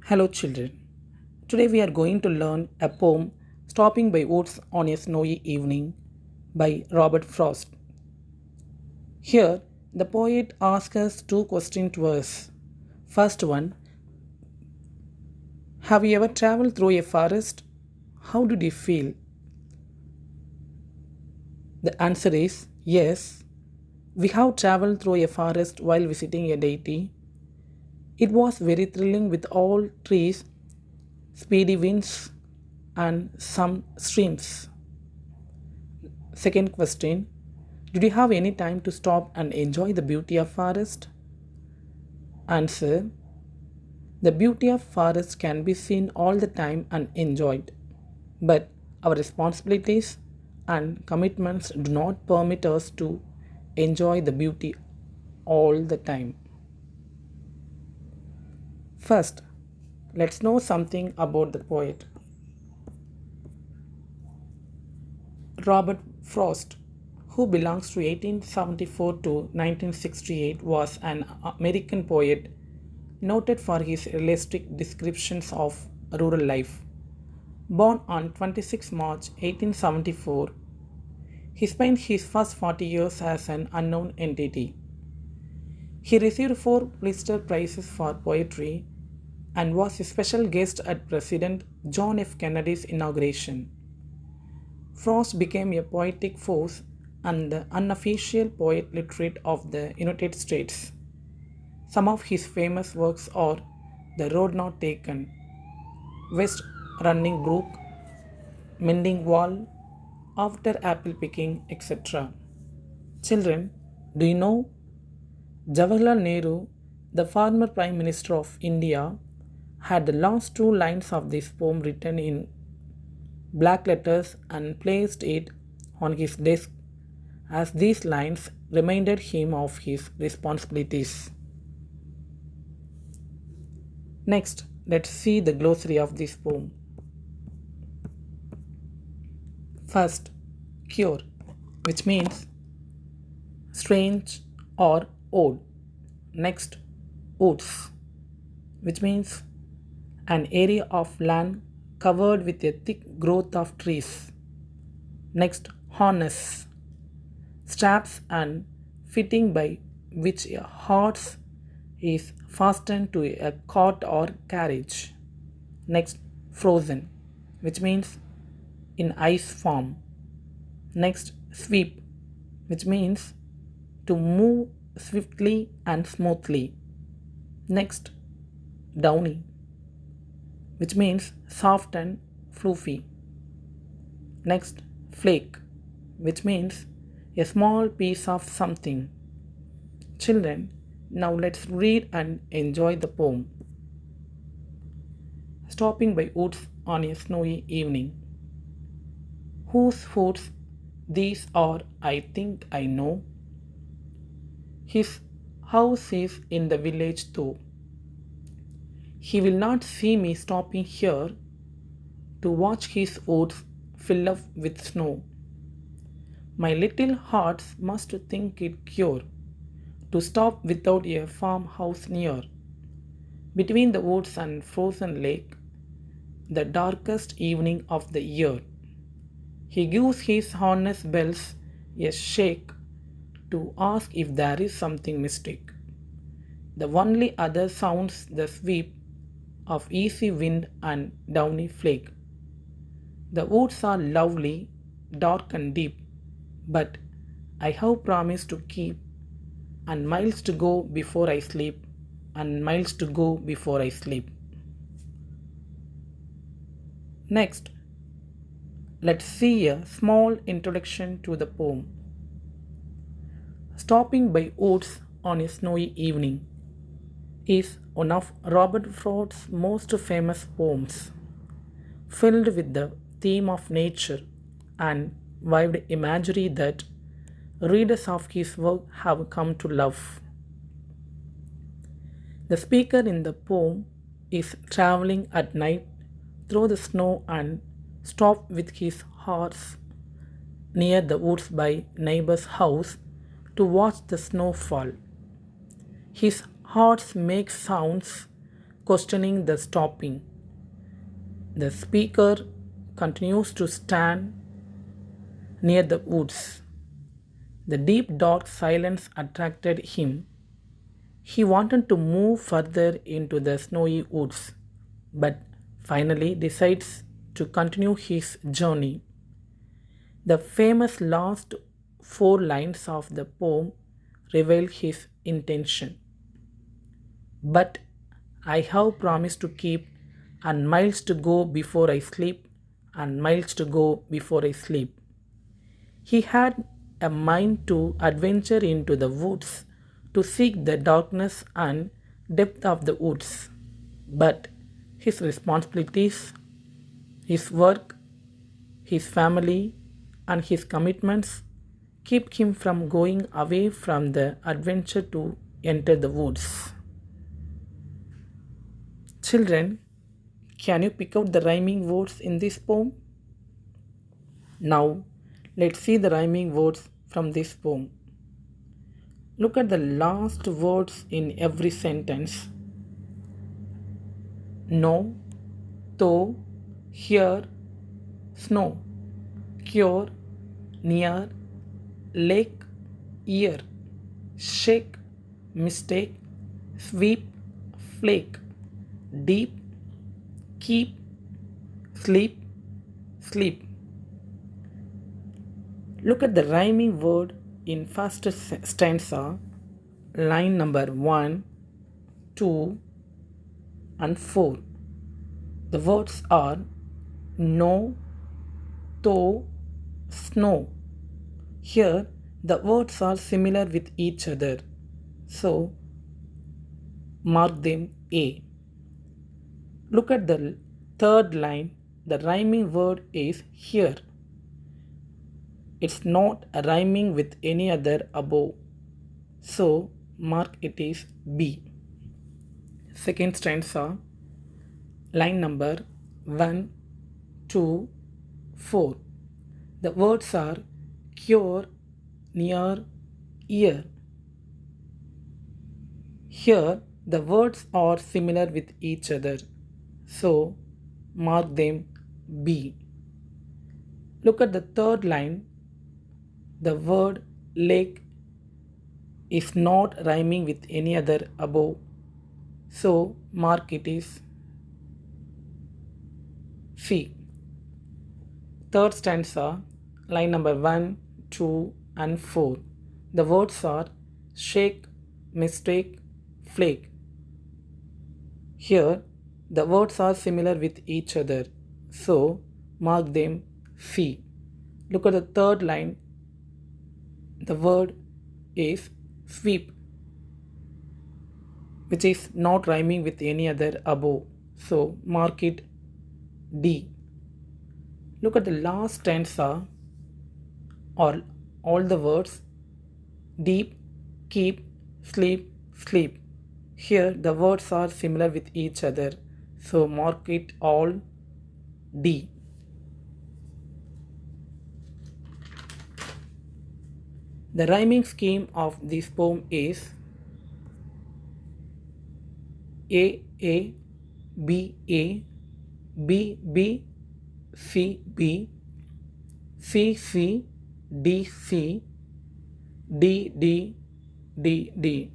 Hello, children. Today we are going to learn a poem Stopping by Woods on a Snowy Evening by Robert Frost. Here, the poet asks us two questions to us. First one, have you ever traveled through a forest? How did you feel? The answer is yes. We have traveled through a forest while visiting a deity. It was very thrilling with all trees, speedy winds, and some streams. Second question, did you have any time to stop and enjoy the beauty of forest? Answer, the beauty of forest can be seen all the time and enjoyed. But our responsibilities and commitments do not permit us to enjoy the beauty all the time. First, let's know something about the poet. Robert Frost, who belongs to 1874 to 1968, was an American poet noted for his realistic descriptions of rural life. Born on 26 March 1874, he spent his first 40 years as an unknown entity. He received four Pulitzer Prizes for poetry and was a special guest at President John F. Kennedy's inauguration. Frost became a poetic force and the unofficial poet laureate of the United States. Some of his famous works are The Road Not Taken, West Running Brook, Mending Wall, After Apple Picking, etc. Children, do you know Jawaharlal Nehru, the former Prime Minister of India, had the last two lines of this poem written in black letters and placed it on his desk as these lines reminded him of his responsibilities. Next, let's see the glossary of this poem. First, cure, which means strange or odd. Next, woods, which means an area of land covered with a thick growth of trees. Next, harness, straps and fitting by which a horse is fastened to a cart or carriage. Next, frozen, which means in ice form. Next, sweep, which means to move swiftly and smoothly. Next, downy, which means soft and fluffy. Next, flake, which means a small piece of something. Children, now let's read and enjoy the poem. Stopping by woods on a snowy evening. Whose foots these are, I think I know. His house is in the village though. He will not see me stopping here to watch his woods fill up with snow. My little heart must think it cure to stop without a farmhouse near. Between the woods and frozen lake, the darkest evening of the year, he gives his harness bells a shake to ask if there is something mystic. The only other sounds the sweep of easy wind and downy flake. The woods are lovely, dark and deep, but I have promised to keep, and miles to go before I sleep, and miles to go before I sleep. Next, let's see a small introduction to the poem. Stopping by woods on a snowy evening is one of Robert Frost's most famous poems, filled with the theme of nature and vivid imagery that readers of his work have come to love. The speaker in the poem is traveling at night through the snow and stops with his horse near the woods by neighbor's house to watch the snow fall. His horse makes sounds questioning the stopping. The speaker continues to stand near the woods. The deep dark silence attracted him. He wanted to move further into the snowy woods, but finally decides to continue his journey. The famous last four lines of the poem reveal his intention. But I have promised to keep, and miles to go before I sleep, and miles to go before I sleep. He had a mind to adventure into the woods to seek the darkness and depth of the woods. But his responsibilities, his work, his family, and his commitments keep him from going away from the adventure to enter the woods. Children, can you pick out the rhyming words in this poem? Now, let's see the rhyming words from this poem. Look at the last words in every sentence. No, though, here, snow, cure, near, lake, ear, shake, mistake, sweep, flake, deep, keep, sleep, sleep. Look at the rhyming word in first stanza, line number 1, 2, and 4. The words are no, though, snow. Here, the words are similar with each other, so mark them A. Look at the third line, the rhyming word is here. It's not rhyming with any other above, so mark it is B. Second stanza, line number 1, 2, 4. The words are cure, near, ear. Here, the words are similar with each other, so mark them B. Look at the third line. The word lake is not rhyming with any other above, so mark it is C. Third stanza, line number 1, 2, and 4. The words are shake, mistake, flake. Here, the words are similar with each other, so mark them C. Look at the third line. The word is sweep, which is not rhyming with any other above, so mark it D. Look at the last stanza, or all the words deep, keep, sleep, sleep. Here the words are similar with each other, so mark it all D. The rhyming scheme of this poem is A, B, B, C, B, C, D, C, D, D.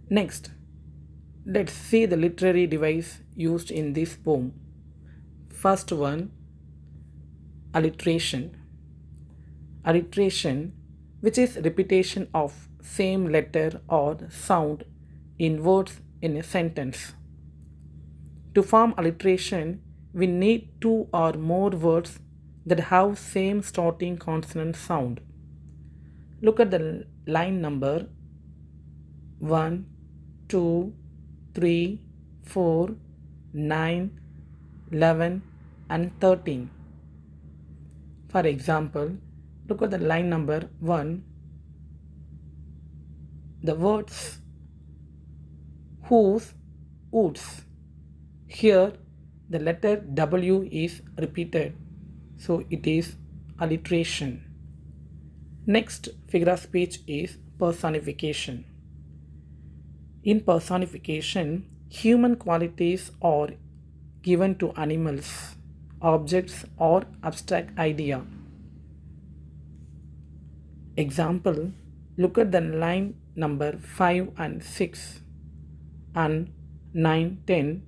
Next, let's see the literary device used in this poem. First one, alliteration. Alliteration, which is repetition of same letter or sound in words in a sentence. To form alliteration, we need two or more words that have same starting consonant sound. Look at the line number 1, 2, 3, 4, 9, 11, and 13. For example, look at the line number 1. The words whose, woods. Here the letter W is repeated, so it is alliteration. Next figure of speech is personification. In personification, Human qualities are given to animals, objects, or abstract idea. Example, look at the line number 5 and 6 and 9, 10.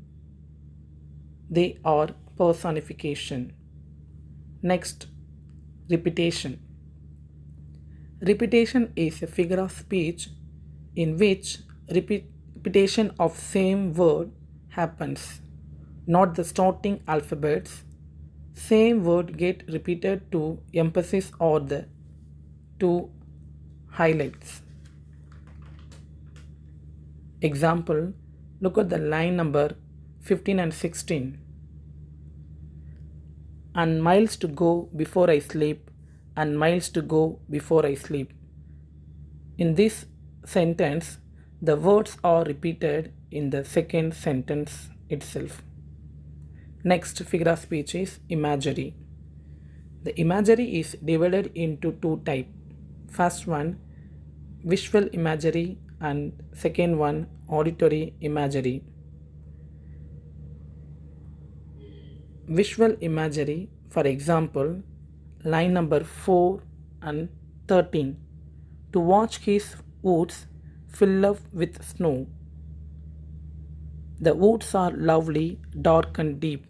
They are personification. Next, repetition. Repetition is a figure of speech in which repetition of same word happens, not the starting alphabets. Same word get repeated to emphasis or the to highlights. Example, look at the line number 15 and 16. And miles to go before I sleep, and miles to go before I sleep. In this sentence, the words are repeated in the second sentence itself. Next figure of speech is imagery. The imagery is divided into two types. First one, visual imagery, and second one, auditory imagery. Visual imagery, for example, line number 4 and 13. To watch his woods fill up with snow. The woods are lovely, dark and deep.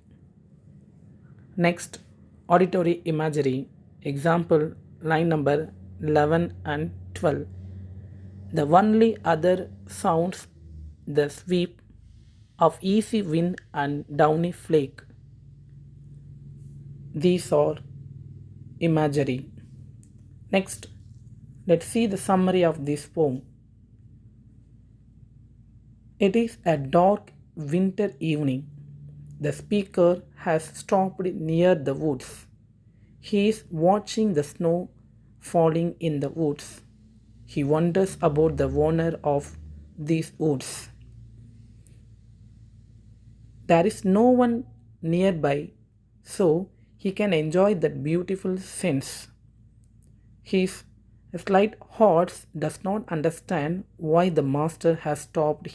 Next, auditory imagery. Example, line number 11 and 12. The only other sounds the sweep of easy wind and downy flake. These are imagery. Next, let's see the summary of this poem. It is a dark winter evening. The speaker has stopped near the woods. He is watching the snow falling in the woods. He wonders about the owner of these woods. There is no one nearby, so he can enjoy that beautiful sense. His slight heart does not understand why the master has stopped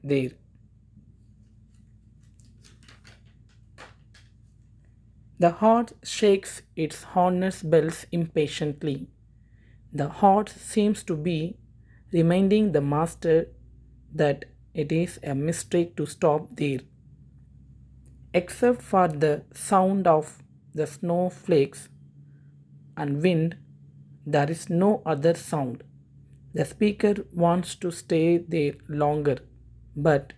there. The heart shakes its harness bells impatiently. The heart seems to be reminding the master that it is a mistake to stop there. Except for the sound of the snowflakes and wind, there is no other sound. The speaker wants to stay there longer, but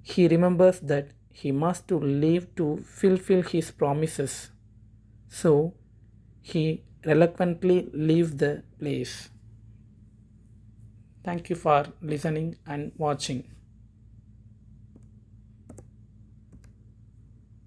he remembers that he must leave to fulfill his promises. So he reluctantly leaves the place. Thank you for listening and watching.